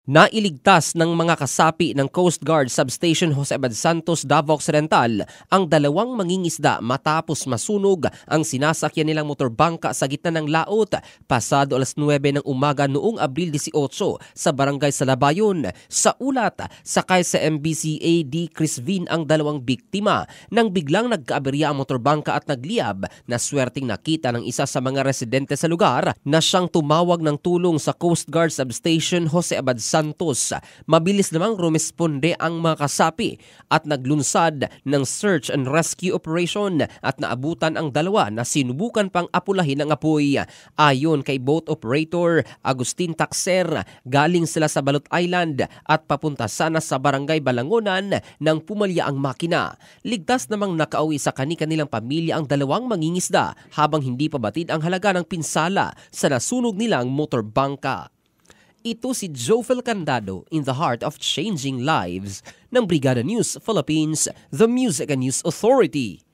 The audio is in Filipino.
Nailigtas ng mga kasapi ng Coast Guard Substation Jose Abad Santos, Davao Occidental ang dalawang mangingisda matapos masunog ang sinasakyan nilang motorbangka sa gitna ng laot pasado alas 9 ng umaga noong Abril 18 sa Barangay Salabayon. Sa ulat, sakay sa MBCA D. Crisvin ang dalawang biktima nang biglang nagkaaberya ang motorbangka at nagliyab na swerteng nakita ng isa sa mga residente sa lugar na siyang tumawag ng tulong sa Coast Guard Substation Jose Abad Santos. Mabilis namang rumesponde ang mga kasapi at naglunsad ng search and rescue operation at naabutan ang dalawa na sinubukan pang apulahin ng apoy. Ayon kay boat operator Agustin Taxer, galing sila sa Balot Island at papunta sana sa Barangay Balangonan nang pumalya ang makina. Ligtas namang nakauwi sa kani-kanilang pamilya ang dalawang mangingisda habang hindi pa batid ang halaga ng pinsala sa nasunog nilang motorbangka. Ito si Jofel Candado in the heart of changing lives ng Brigada News Philippines, the Music and News Authority.